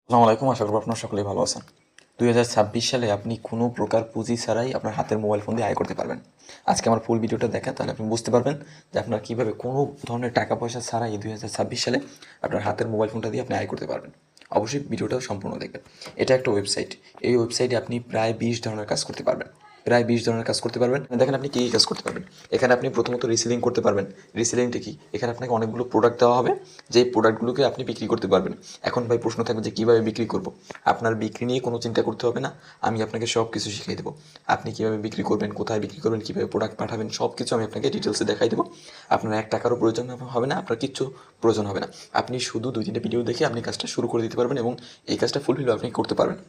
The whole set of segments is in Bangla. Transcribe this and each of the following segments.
আসসালামু আলাইকুম, আশা করব আপনারা সকলেই ভালো আছেন। 2026 সালে আপনি কোনো প্রকার পুঁজি ছাড়াই আপনার হাতের মোবাইল ফোন দিয়ে আয় করতে পারবেন। আজকে আমার ফুল ভিডিওটা দেখেন, তাহলে আপনি বুঝতে পারবেন যে আপনার কীভাবে কোনো ধরনের টাকা পয়সা ছাড়াই এই 2026 সালে আপনার হাতের মোবাইল ফোনটা দিয়ে আপনি আয় করতে পারবেন। অবশ্যই ভিডিওটা সম্পূর্ণ দেখবেন। এটা একটা ওয়েবসাইট। এই ওয়েবসাইটে আপনি প্রায় 20 ধরনের কাজ করতে পারবেন। প্রায় 20 ধরনের কাজ করতে পারবেন। দেখেন আপনি কী কী কাজ করতে পারবেন। এখানে আপনি প্রথমত রিসেলিং করতে পারবেন। রিসেলিংটা কি? এখানে আপনাকে অনেকগুলো প্রোডাক্ট দেওয়া হবে, যেই প্রোডাক্টগুলোকে আপনি বিক্রি করতে পারবেন। এখন ভাই প্রশ্ন থাকবে যে কীভাবে বিক্রি করব। আপনার বিক্রি নিয়ে কোনো চিন্তা করতে হবে না, আমি আপনাকে সব কিছু শিখিয়ে দেবো। আপনি কীভাবে বিক্রি করবেন, কোথায় বিক্রি করবেন, কীভাবে প্রোডাক্ট পাঠাবেন, সব কিছু আমি আপনাকে ডিটেলসে দেখাই দেবো। আপনার 1 টাকারও প্রয়োজন হবে না, আপনার কিচ্ছু প্রয়োজন হবে না। আপনি শুধু 2-3টা ভিডিও দেখে আপনি কাজটা শুরু করে দিতে পারবেন এবং এই কাজটা ফুলফিল আপনি করতে পারবেন।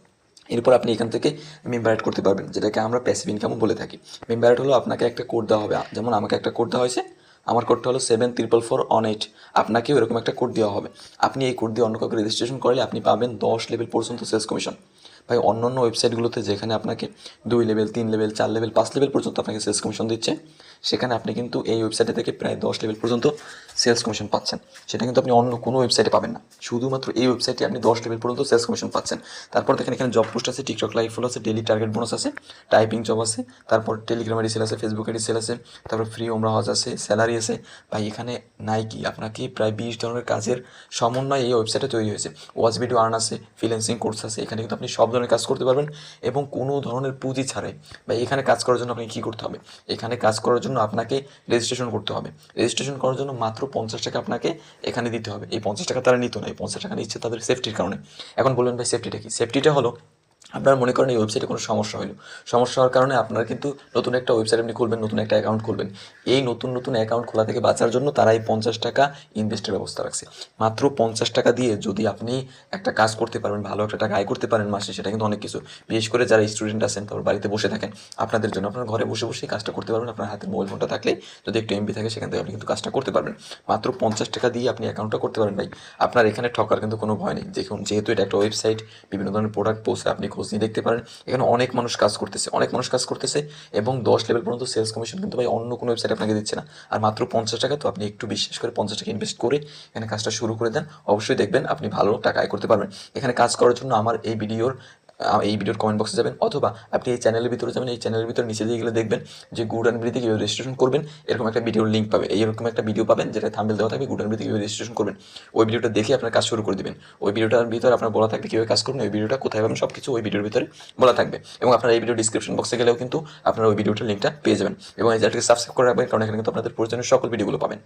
এরপর আপনি এখান থেকে মেম্বার অ্যাড করতে পারবেন, যেটাকে আমরা প্যাসিভ ইনকামও বলে থাকি। মেম্বার অ্যাড হলো আপনাকে একটা কোড দেওয়া হবে, যেমন আমাকে একটা কোড দেওয়া হয়েছে। আমার কোডটা হলো 744418। আপনাকেও এরকম একটা কোড দেওয়া হবে। আপনি এই কোড দিয়ে অন্য কাউকে রেজিস্ট্রেশন করলে আপনি পাবেন 10 লেভেল পর্যন্ত সেলস কমিশন। ভাই অন্যান্য ওয়েবসাইটগুলোতে যেখানে আপনাকে 2 লেভেল, 3 লেভেল, 4 লেভেল, 5 লেভেল পর্যন্ত আপনাকে সেলস কমিশন দিচ্ছে, সেখানে আপনি কিন্তু এই ওয়েবসাইটে থেকে প্রায় 10 লেভেল পর্যন্ত সেলস কমিশন পাচ্ছেন। সেটা কিন্তু আপনি অন্য কোনো ওয়েবসাইটে পাবেন না। শুধুমাত্র এই ওয়েবসাইটে আপনি 10 লেভেল পর্যন্ত সেলস কমিশন পাচ্ছেন। তারপর দেখেন এখানে জব পোস্ট আছে, টিকটক লাইভ ফলো আছে, ডেইলি টার্গেট বোনাস আছে, টাইপিং জব আছে, তারপর টেলিগ্রাম এডি সেল আছে, ফেসবুক এডি সেল আছে, তারপর ফ্রি ওমরা হজ আছে, স্যালারি আছে। ভাই এখানে নাইকি আপনাকে প্রায় 20 ধরনের কাজের সমন্বয় এই ওয়েবসাইটে তৈরি হয়েছে। ওয়াচ ভিডিও আর্ন আছে, ফ্রিল্যান্সিং কোর্স আছে। এখানে কিন্তু আপনি সব ধরনের কাজ করতে পারবেন এবং কোনো ধরনের পুঁজি ছাড়াই। ভাই এখানে কাজ করার জন্য আপনাকে কী করতে হবে? এখানে কাজ করার জন্য আপনাকে রেজিস্ট্রেশন করতে হবে। রেজিস্ট্রেশন করার জন্য মাত্র 50 টাকা আপনাকে এখানে দিতে হবে। এই 50 টাকা তারা নিত না, এই 50 টাকা নিচ্ছে তাদের সেফটির কারণে। এখন বলবেন ভাই সেফটিটা কি? সেফটিটা হলো আপনারা মনে করেন এই ওয়েবসাইটে কোনো সমস্যা হলো, সমস্যা হওয়ার কারণে আপনারা কিন্তু নতুন একটা ওয়েবসাইট আপনি খুলবেন, নতুন একটা অ্যাকাউন্ট খুলবেন। এই নতুন নতুন অ্যাকাউন্ট খোলা থেকে বাঁচার জন্য তারা এই 50 টাকা ইনভেস্টের ব্যবস্থা রাখছে। মাত্র 50 টাকা দিয়ে যদি আপনি একটা কাজ করতে পারবেন, ভালো একটা টাকা আয় করতে পারেন মাসে, সেটা কিন্তু অনেক কিছু। বিশেষ করে যারা স্টুডেন্ট আছেন, তারপর বাড়িতে বসে থাকেন, আপনাদের জন্য আপনার ঘরে বসে বসে কাজটা করতে পারবেন। আপনার হাতে মোবাইল ফোনটা থাকলে যদি একটু এমবি থাকে, সেখান থেকে আপনি কিন্তু কাজটা করতে পারবেন। মাত্র 50 টাকা দিয়ে আপনি অ্যাকাউন্টটা করতে পারেন। ভাই আপনার এখানে ঠকার কিন্তু কোনো ভয় নেই। দেখুন, যেহেতু এটা একটা ওয়েবসাইট, বিভিন্ন ধরনের প্রোডাক্ট পোস্ট আপনি খোঁজ নিয়ে দেখতে পারেন। এখানে অনেক মানুষ কাজ করতেছে, অনেক মানুষ কাজ করতেছে এবং 10 লেভেল পর্যন্ত সেলস কমিশন কিন্তু ভাই অন্য কোনো ওয়েবসাইট আপনাকে দিচ্ছে না। আর মাত্র 50 টাকা, তো আপনি একটু বিশ্বাস করে 50 টাকা ইনভেস্ট করে এখানে কাজটা শুরু করে দেন। অবশ্যই দেখবেন আপনি ভালো টাকা আয় করতে পারবেন। এখানে কাজ করার জন্য আমার এই ভিডিওর কমেন্ট বক্সে যাবেন, অথবা আপনি এই চ্যানেলের ভিতরে যাবেন। এই চ্যানেলের ভিতরে নিচে দিয়ে গেলে দেখবেন যে গুড অ্যান্ড ব্রিতে কীভাবে রেজিস্ট্রেশন করবেন, এরকম একটা ভিডিওর লিঙ্ক পাবে। এইরকম একটা ভিডিও পাবেন যেটা থাম্বনেল দেওয়া থাকবে, গুড অ্যান্ড ব্রিতে কীভাবে রেজিস্ট্রেশন করবেন। ওই ভিডিওটা দেখে আপনার কাজ শুরু করে দেবেন। ওই ভিডিওটার ভিতরে আপনার বলা থাকবে কীভাবে কাজ করবেন, ওই ভিডিওটা কোথায় পাবেন, সব কিছু ওই ভিডিওর ভিতরে বলা থাকবে। এবং আপনার এই ভিডিও ডিসক্রিপশন বক্সে গেলেও কিন্তু আপনারা ওই ভিডিওটার লিঙ্কটা পেয়ে যাবেন। এবং এই চ্যানেলটিকে সাবস্ক্রাইব করে রাখবেন, কারণ এখানে কিন্তু আপনাদের প্রয়োজনীয় সকল ভিডিওগুলো পাবেন।